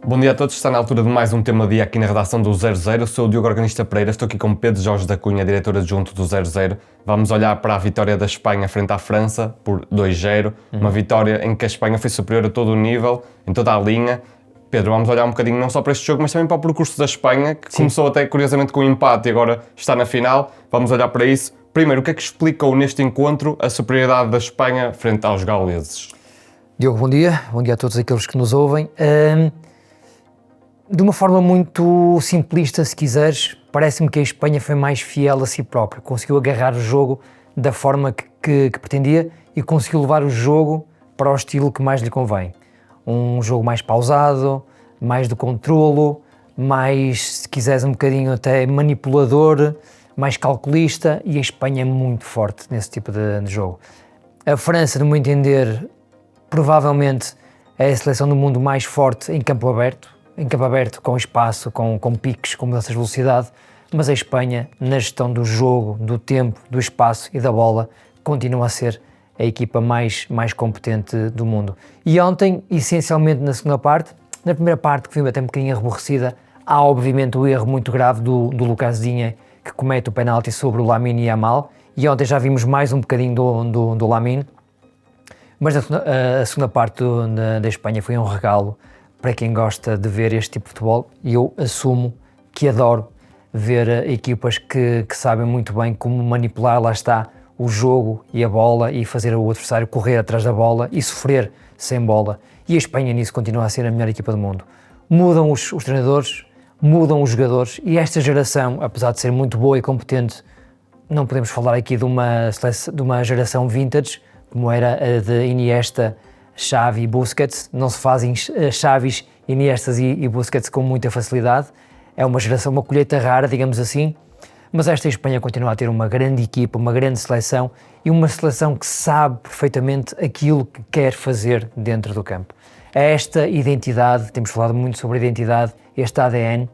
Bom dia a todos, está na altura de mais um tema dia aqui na redação do 00. Eu sou o Diogo Organista Pereira, estou aqui com Pedro Jorge da Cunha, diretor adjunto do 00. Vamos olhar para a vitória da Espanha frente à França por 2-0, uma vitória em que a Espanha foi superior a todo o nível, em toda a linha. Pedro, vamos olhar um bocadinho não só para este jogo, mas também para o percurso da Espanha, que começou até curiosamente com um empate e agora está na final. Vamos olhar para isso. Primeiro, o que é que explicou neste encontro a superioridade da Espanha frente aos gauleses? Diogo, bom dia a todos aqueles que nos ouvem. De uma forma muito simplista, se quiseres, parece-me que a Espanha foi mais fiel a si própria, conseguiu agarrar o jogo da forma que pretendia e conseguiu levar o jogo para o estilo que mais lhe convém. Um jogo mais pausado, mais de controlo, mais, se quiseres, um bocadinho até manipulador, mais calculista, e a Espanha é muito forte nesse tipo de jogo. A França, no meu entender, provavelmente é a seleção do mundo mais forte em campo aberto, com espaço, com piques, com mudanças de velocidade, mas a Espanha, na gestão do jogo, do tempo, do espaço e da bola, continua a ser a equipa mais competente do mundo. E ontem, essencialmente na segunda parte, na primeira parte, que foi até um bocadinho aborrecida, há obviamente o erro muito grave do Lucas Digne, que comete o penalti sobre o Lamine Yamal, e ontem já vimos mais um bocadinho do Lamine, mas a segunda parte da Espanha foi um regalo para quem gosta de ver este tipo de futebol, e eu assumo que adoro ver equipas que sabem muito bem como manipular, lá está, o jogo e a bola e fazer o adversário correr atrás da bola e sofrer sem bola. E a Espanha nisso continua a ser a melhor equipa do mundo. Mudam os treinadores, mudam os jogadores, e esta geração, apesar de ser muito boa e competente, não podemos falar aqui de uma geração vintage, como era a de Iniesta, Xavi e Busquets. Não se fazem Xavis, Iniestas e Busquets com muita facilidade. É uma geração, uma colheita rara, digamos assim, mas esta Espanha continua a ter uma grande equipa, uma grande seleção, e uma seleção que sabe perfeitamente aquilo que quer fazer dentro do campo. É esta identidade, temos falado muito sobre a identidade, este ADN,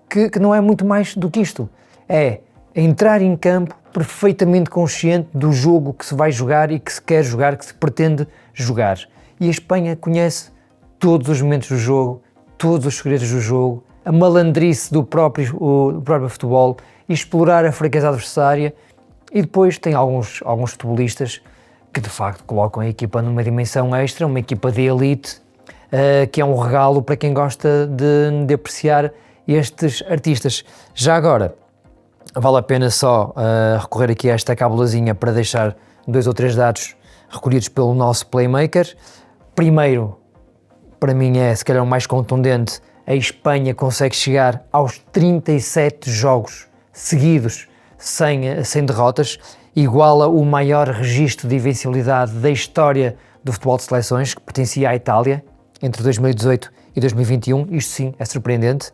que não é muito mais do que isto. É entrar em campo perfeitamente consciente do jogo que se vai jogar e que se quer jogar, que se pretende jogar. E a Espanha conhece todos os momentos do jogo, todos os segredos do jogo, a malandrice do próprio futebol, e explorar a fraqueza adversária, e depois tem alguns futebolistas que de facto colocam a equipa numa dimensão extra, uma equipa de elite, que é um regalo para quem gosta de apreciar estes artistas. Já agora, vale a pena só recorrer aqui a esta cabulazinha para deixar 2 ou 3 dados recolhidos pelo nosso playmaker. Primeiro, para mim é se calhar o mais contundente, a Espanha consegue chegar aos 37 jogos seguidos sem derrotas, iguala o maior registro de invencibilidade da história do futebol de seleções, que pertencia à Itália, entre 2018 e 2021, isto sim é surpreendente.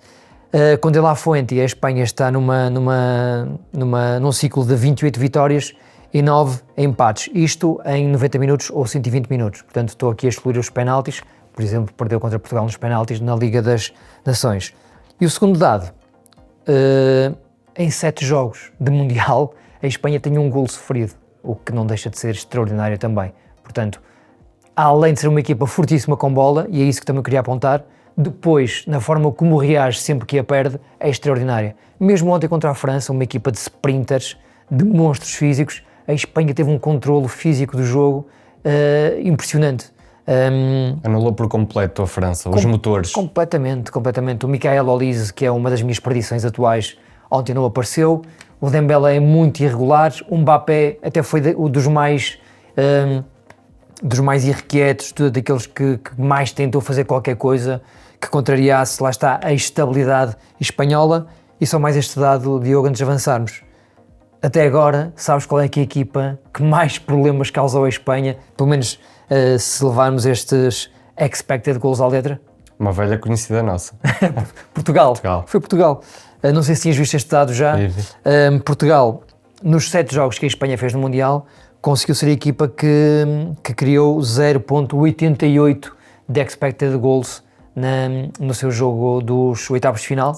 Com De La Fuente, a Espanha está num ciclo de 28 vitórias e 9 empates, isto em 90 minutos ou 120 minutos, portanto estou aqui a excluir os penaltis. Por exemplo, perdeu contra Portugal nos penaltis na Liga das Nações. E o segundo dado, em 7 jogos de Mundial, a Espanha tem um golo sofrido, o que não deixa de ser extraordinário também. Portanto, além de ser uma equipa fortíssima com bola, e é isso que também queria apontar, depois, na forma como reage sempre que a perde, é extraordinária. Mesmo ontem contra a França, uma equipa de sprinters, de monstros físicos, a Espanha teve um controlo físico do jogo impressionante. Anulou por completo a França, os motores. Completamente. O Michael Olise, que é uma das minhas perdições atuais, ontem não apareceu. O Dembélé é muito irregular. O Mbappé até foi dos mais irrequietos, daqueles que mais tentou fazer qualquer coisa que contrariasse, lá está, a estabilidade espanhola. E só mais este dado, Diogo, antes de avançarmos. Até agora, sabes qual é que é a equipa que mais problemas causou a Espanha, pelo menos se levarmos estes expected goals à letra? Uma velha conhecida nossa. Portugal. Foi Portugal. Não sei se tinhas visto este dado já. Portugal, nos 7 jogos que a Espanha fez no Mundial, conseguiu ser a equipa que criou 0.88 de expected goals no seu jogo dos oitavos de final.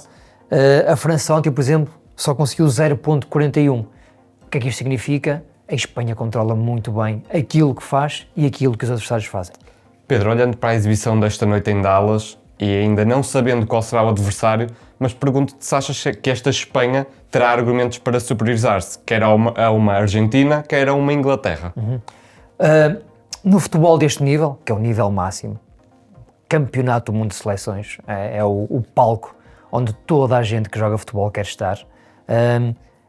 A França ontem, por exemplo, só conseguiu 0.41. O que é que isto significa? A Espanha controla muito bem aquilo que faz e aquilo que os adversários fazem. Pedro, olhando para a exibição desta noite em Dallas e ainda não sabendo qual será o adversário, mas pergunto-te se achas que esta Espanha terá argumentos para superiorizar-se, quer a uma Argentina, quer a uma Inglaterra. No futebol deste nível, que é o nível máximo, campeonato do mundo de seleções, é o palco onde toda a gente que joga futebol quer estar.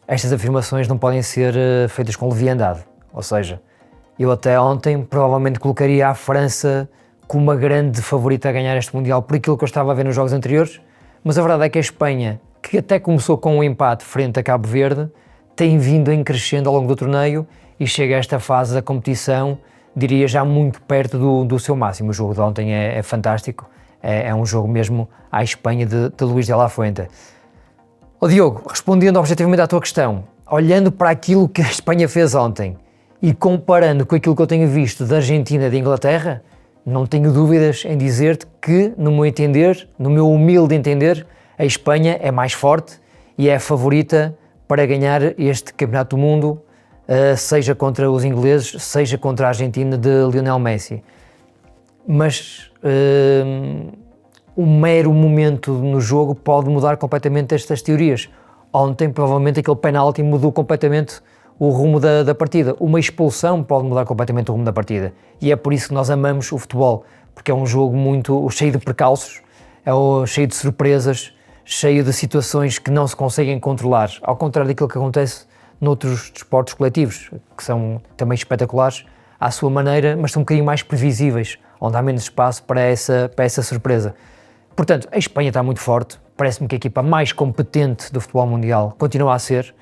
Estas afirmações não podem ser feitas com leviandade, ou seja, eu até ontem provavelmente colocaria a França como uma grande favorita a ganhar este Mundial por aquilo que eu estava a ver nos jogos anteriores, mas a verdade é que a Espanha, que até começou com um empate frente a Cabo Verde, tem vindo em crescendo ao longo do torneio e chega a esta fase da competição, diria já muito perto do seu máximo. O jogo de ontem é fantástico, é um jogo mesmo à Espanha de Luís de la Fuente. Diogo, respondendo objetivamente à tua questão, olhando para aquilo que a Espanha fez ontem e comparando com aquilo que eu tenho visto da Argentina e da Inglaterra, não tenho dúvidas em dizer-te que, no meu entender, no meu humilde entender, a Espanha é mais forte e é a favorita para ganhar este Campeonato do Mundo, seja contra os ingleses, seja contra a Argentina de Lionel Messi. Mas o mero momento no jogo pode mudar completamente estas teorias. Ontem, provavelmente, aquele penalti mudou completamente o rumo da partida. Uma expulsão pode mudar completamente o rumo da partida. E é por isso que nós amamos o futebol, porque é um jogo muito cheio de percalços, cheio de surpresas, cheio de situações que não se conseguem controlar, ao contrário daquilo que acontece noutros desportos coletivos, que são também espetaculares à sua maneira, mas são um bocadinho mais previsíveis, onde há menos espaço para essa surpresa. Portanto, a Espanha está muito forte, parece-me que a equipa mais competente do futebol mundial continua a ser,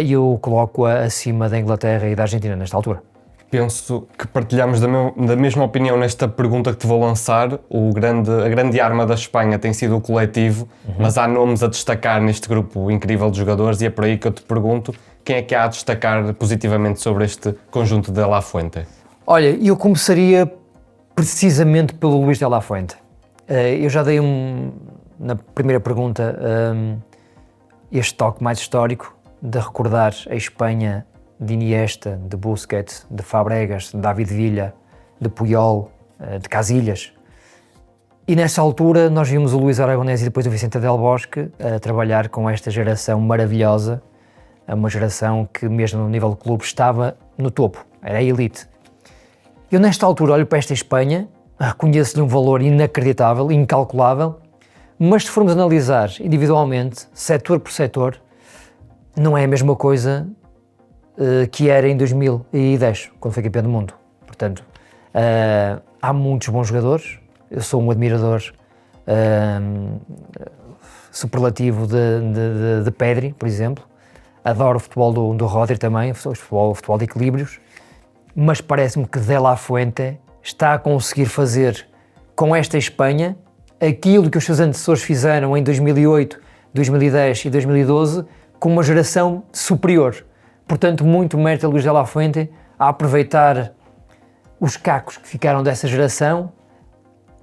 e eu coloco-a acima da Inglaterra e da Argentina nesta altura. Penso que partilhamos da mesma opinião nesta pergunta que te vou lançar. A grande arma da Espanha tem sido o coletivo, mas há nomes a destacar neste grupo incrível de jogadores e é por aí que eu te pergunto quem é que há a destacar positivamente sobre este conjunto de La Fuente. Olha, eu começaria precisamente pelo Luís de la Fuente. Eu já dei na primeira pergunta este toque mais histórico de recordar a Espanha de Iniesta, de Busquets, de Fabregas, de David Villa, de Puyol, de Casillas. E nessa altura nós vimos o Luís Aragonés e depois o Vicente Del Bosque a trabalhar com esta geração maravilhosa, uma geração que mesmo no nível de clube estava no topo, era a elite. Eu nesta altura olho para esta Espanha, reconheço-lhe um valor inacreditável, incalculável, mas se formos analisar individualmente, setor por setor, não é a mesma coisa que era em 2010, quando foi campeão do mundo. Portanto, há muitos bons jogadores, eu sou um admirador superlativo de Pedri, por exemplo, adoro o futebol do Rodri também, o futebol de equilíbrios, mas parece-me que De La Fuente está a conseguir fazer com esta Espanha aquilo que os seus antecessores fizeram em 2008, 2010 e 2012 com uma geração superior. Portanto, muito mérito a Luís de la Fuente a aproveitar os cacos que ficaram dessa geração,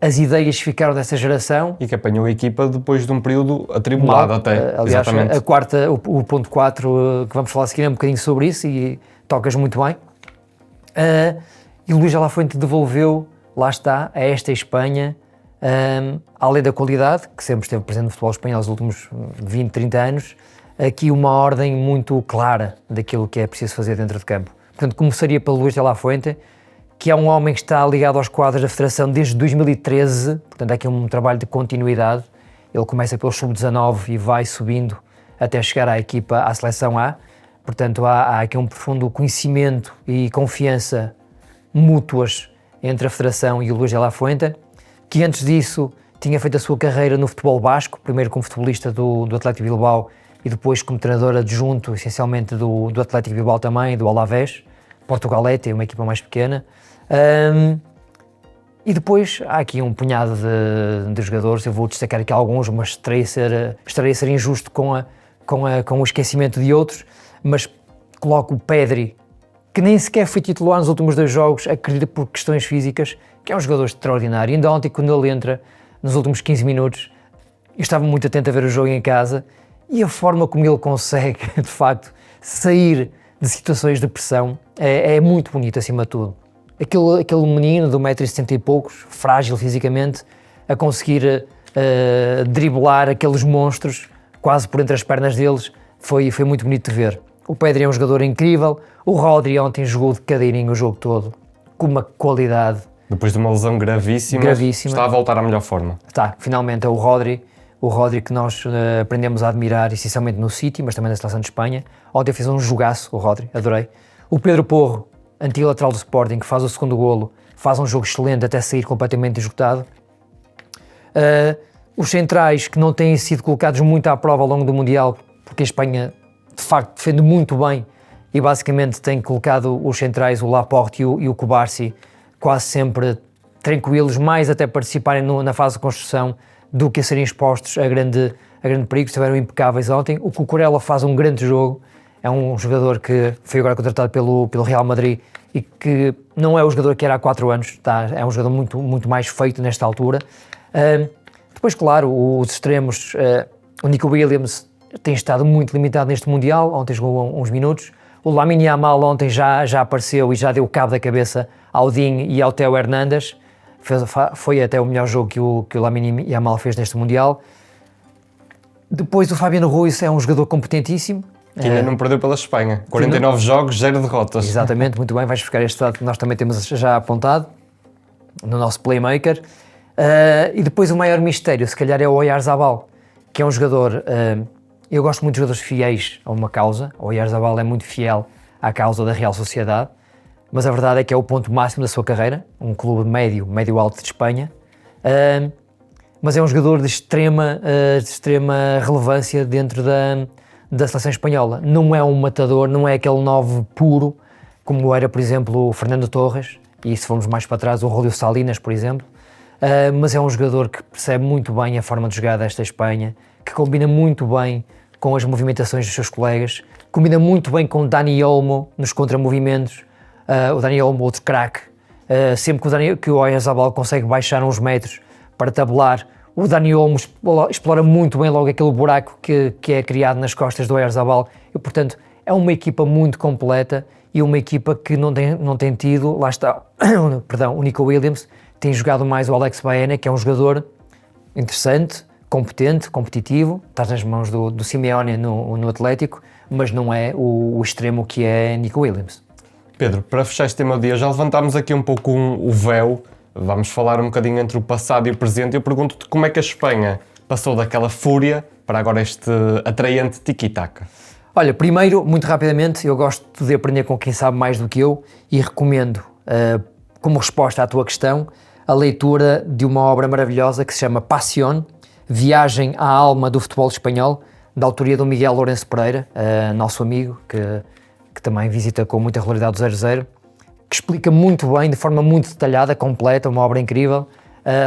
as ideias que ficaram dessa geração. E que apanhou a equipa depois de um período atribulado até. Aliás, exatamente. a quarta, o ponto 4, que vamos falar a seguir, é um bocadinho sobre isso e tocas muito bem. E Luís de la Fuente devolveu, lá está, a esta Espanha, além da qualidade, que sempre esteve presente no futebol espanhol nos últimos 20, 30 anos, aqui uma ordem muito clara daquilo que é preciso fazer dentro de campo. Portanto, começaria pelo Luís de la Fuente, que é um homem que está ligado aos quadros da Federação desde 2013, portanto, há aqui um trabalho de continuidade. Ele começa pelo sub-19 e vai subindo até chegar à seleção A. Portanto, há aqui um profundo conhecimento e confiança mútuas entre a Federação e o Luís de la Fuente, que antes disso tinha feito a sua carreira no futebol basco, primeiro como futebolista do Athletic Bilbao e depois como treinador adjunto, essencialmente do Athletic Bilbao também, do Alavés, Portugalete, uma equipa mais pequena. E depois há aqui um punhado de jogadores, eu vou destacar aqui alguns, mas estarei a ser injusto com o esquecimento de outros, mas coloco o Pedri, que nem sequer foi titular nos últimos 2 jogos, acredito por questões físicas, que é um jogador extraordinário. Ainda ontem, quando ele entra, nos últimos 15 minutos, eu estava muito atento a ver o jogo em casa, e a forma como ele consegue, de facto, sair de situações de pressão é muito bonito, acima de tudo. Aquele menino de 1,70 m e poucos, frágil fisicamente, a conseguir driblar aqueles monstros quase por entre as pernas deles, foi muito bonito de ver. O Pedri é um jogador incrível, o Rodri ontem jogou de cadeirinho o jogo todo, com uma qualidade. Depois de uma lesão gravíssima, está a voltar à melhor forma. Está, finalmente é o Rodri que nós aprendemos a admirar, essencialmente no City, mas também na seleção de Espanha. Ontem fez um jogaço, o Rodri, adorei. O Pedro Porro, antigo lateral do Sporting, que faz o segundo golo, faz um jogo excelente até sair completamente esgotado. Os centrais que não têm sido colocados muito à prova ao longo do Mundial, porque a Espanha de facto defende muito bem e basicamente tem colocado os centrais, o Laporte e o Cubarsí, quase sempre tranquilos, mais até participarem na fase de construção do que a serem expostos a grande perigo. Estiveram impecáveis ontem. O Cucurella faz um grande jogo, é um jogador que foi agora contratado pelo Real Madrid e que não é o jogador que era há 4 anos, é um jogador muito mais feito nesta altura. Depois, claro, os extremos, o Nico Williams tem estado muito limitado neste Mundial, ontem jogou uns minutos. O Lamine Yamal ontem já apareceu e já deu cabo da cabeça ao Dean e ao Theo Hernandes. Foi até o melhor jogo que o Lamine Yamal fez neste Mundial. Depois o Fabiano Ruiz é um jogador competentíssimo. Que ainda não perdeu pela Espanha. 49 jogos, 0 derrotas. Exatamente, muito bem, vais buscar este dado que nós também temos já apontado no nosso playmaker. E depois o maior mistério, se calhar, é o Oyarzabal, que é um jogador... eu gosto muito de jogadores fiéis a uma causa. O Oyarzabal é muito fiel à causa da Real Sociedade, mas a verdade é que é o ponto máximo da sua carreira, um clube médio-alto de Espanha, mas é um jogador de extrema relevância dentro da seleção espanhola. Não é um matador, não é aquele 9 puro, como era, por exemplo, o Fernando Torres, e se formos mais para trás, o Julio Salinas, por exemplo, mas é um jogador que percebe muito bem a forma de jogar desta Espanha, que combina muito bem com as movimentações dos seus colegas, combina muito bem com o Dani Olmo nos contramovimentos. O Dani Olmo, outro craque, sempre que o Oyarzabal consegue baixar uns metros para tabelar, o Dani Olmo explora muito bem logo aquele buraco que é criado nas costas do Oyarzabal e, portanto, é uma equipa muito completa e uma equipa que não tem tido, lá está, o Nico Williams, tem jogado mais o Alex Baena, que é um jogador interessante, competente, competitivo, está nas mãos do Simeone no Atlético, mas não é o extremo que é Nico Williams. Pedro, para fechar este tema do dia, já levantámos aqui um pouco o véu, vamos falar um bocadinho entre o passado e o presente. Eu pergunto-te como é que a Espanha passou daquela fúria para agora este atraente tiki-taka. Olha, primeiro, muito rapidamente, eu gosto de aprender com quem sabe mais do que eu e recomendo, como resposta à tua questão, a leitura de uma obra maravilhosa que se chama Pasión, Viagem à Alma do Futebol Espanhol, da autoria do Miguel Lourenço Pereira, nosso amigo, que também visita com muita regularidade o 00, que explica muito bem, de forma muito detalhada, completa, uma obra incrível,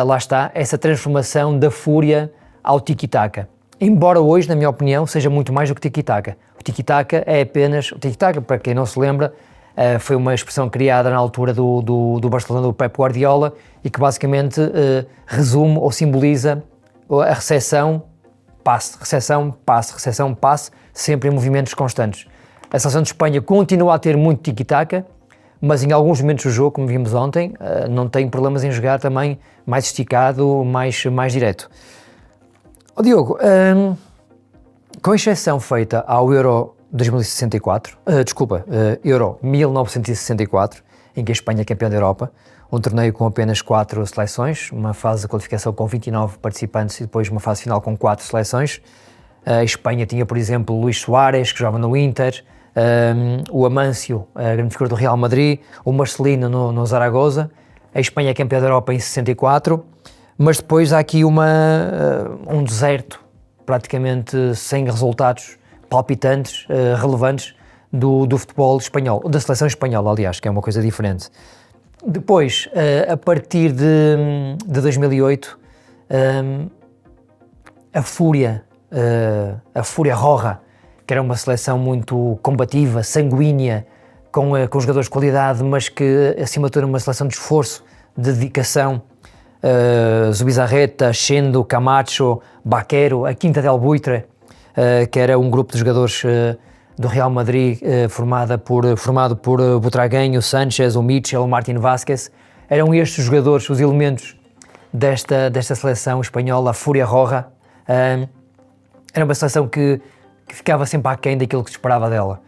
lá está, essa transformação da fúria ao tiki-taka. Embora hoje, na minha opinião, seja muito mais do que tiki-taka. O tiki-taka é apenas... O tiki-taka, para quem não se lembra, foi uma expressão criada na altura do Barcelona do Pep Guardiola e que basicamente resume ou simboliza a recepção, passe, recepção, passe, recepção, passe, sempre em movimentos constantes. A seleção de Espanha continua a ter muito tiki-taka, mas em alguns momentos do jogo, como vimos ontem, não tem problemas em jogar também mais esticado, mais direto. Diogo, com exceção feita ao Euro 2064, Euro 1964, em que a Espanha é campeã da Europa, um torneio com apenas 4 seleções, uma fase de qualificação com 29 participantes e depois uma fase final com 4 seleções. A Espanha tinha, por exemplo, Luís Soares, que jogava no Inter, o Amâncio, a grande figura do Real Madrid, o Marcelino no Zaragoza. A Espanha é campeã da Europa em 64, mas depois há aqui um deserto, praticamente sem resultados palpitantes, relevantes, do futebol espanhol, da seleção espanhola, aliás, que é uma coisa diferente. Depois, a partir de 2008, a Fúria Roja, que era uma seleção muito combativa, sanguínea, com jogadores de qualidade, mas que, acima de tudo, uma seleção de esforço, de dedicação. Zubizarreta, Chendo, Camacho, Baquero, a Quinta del Buitre, que era um grupo de jogadores do Real Madrid formado por Butragueño, Sánchez, o Mitchell, o Martín Vázquez. Eram estes jogadores, os elementos desta seleção espanhola, a Fúria Roja. Era uma seleção que ficava sempre aquém daquilo que se esperava dela.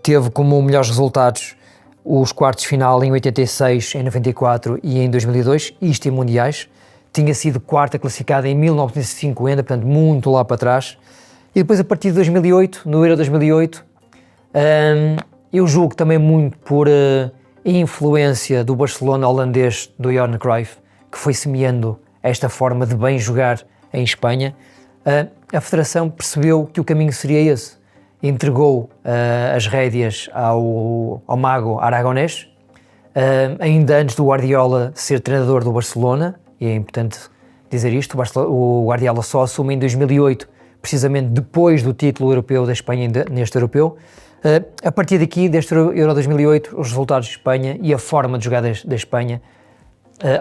Teve como melhores resultados os quartos de final em 86, em 94 e em 2002, isto em mundiais. Tinha sido quarta classificada em 1950, portanto muito lá para trás. E depois, a partir de 2008, no Euro 2008, eu julgo também muito por influência do Barcelona holandês do Johan Cruyff, que foi semeando esta forma de bem jogar em Espanha. A Federação percebeu que o caminho seria esse. Entregou as rédeas ao mago Aragonés, ainda antes do Guardiola ser treinador do Barcelona, e é importante dizer isto, o Guardiola só assume em 2008, precisamente depois do título europeu da Espanha neste europeu. A partir daqui, deste Euro 2008, os resultados de Espanha e a forma de jogar da Espanha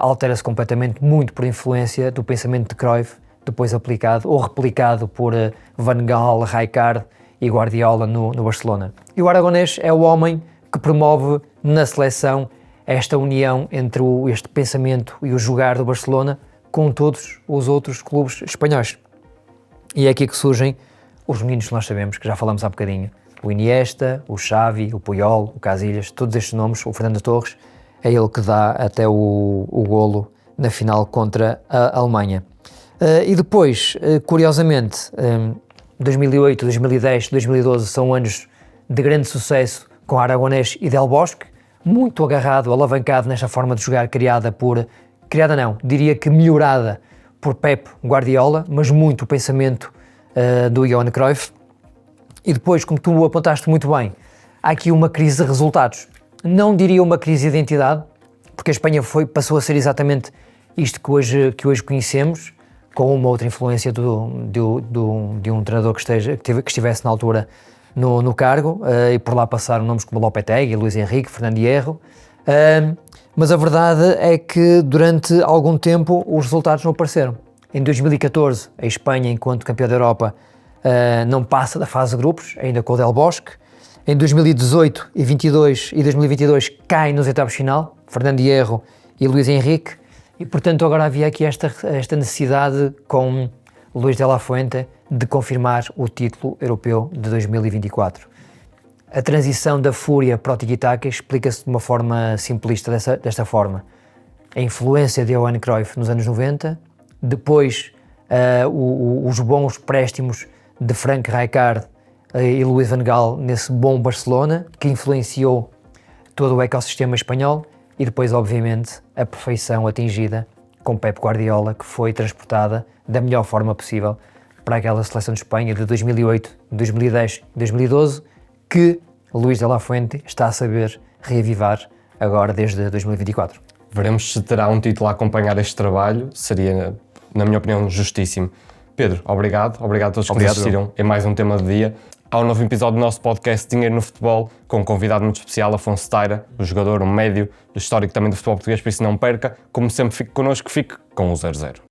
altera-se completamente, muito por influência do pensamento de Cruyff, depois aplicado ou replicado por Van Gaal, Rijkaard e Guardiola no Barcelona. E o Aragonés é o homem que promove na seleção esta união entre este pensamento e o jogar do Barcelona com todos os outros clubes espanhóis. E é aqui que surgem os meninos que nós sabemos, que já falamos há bocadinho. O Iniesta, o Xavi, o Puyol, o Casillas, todos estes nomes, o Fernando Torres, é ele que dá até o golo na final contra a Alemanha. E depois, curiosamente, 2008, 2010, 2012 são anos de grande sucesso com Aragonés e Del Bosque, muito agarrado, alavancado nesta forma de jogar diria que melhorada por Pep Guardiola, mas muito o pensamento do Johan Cruyff. E depois, como tu apontaste muito bem, há aqui uma crise de resultados. Não diria uma crise de identidade, porque a Espanha passou a ser exatamente isto que hoje conhecemos, com uma outra influência de um treinador que estivesse na altura no cargo, e por lá passaram nomes como Lopetegui, Luís Henrique, Fernando Hierro, mas a verdade é que durante algum tempo os resultados não apareceram. Em 2014, a Espanha, enquanto campeã da Europa, não passa da fase de grupos, ainda com o Del Bosque. Em 2018 e 2022 cai nos oitavos de final, Fernando Hierro e Luís Henrique, e portanto agora havia aqui esta necessidade com Luís de la Fuente de confirmar o título europeu de 2024. A transição da Fúria para o Tiki-Taka explica-se de uma forma simplista desta forma. A influência de Johan Cruyff nos anos 90, depois os bons préstimos de Frank Rijkaard e Luís Van Gaal nesse bom Barcelona, que influenciou todo o ecossistema espanhol, e depois, obviamente, a perfeição atingida com Pep Guardiola, que foi transportada da melhor forma possível para aquela seleção de Espanha de 2008, 2010 e 2012, que Luís de la Fuente está a saber reavivar agora desde 2024. Veremos se terá um título a acompanhar este trabalho, seria, na minha opinião, justíssimo. Pedro, obrigado a todos que assistiram em mais um Tema do Dia. Há um novo episódio do nosso podcast Dinheiro no Futebol, com um convidado muito especial, Afonso Taira, um jogador, um médio, histórico também do futebol português, por isso não perca. Como sempre, fique connosco, fique com o 00.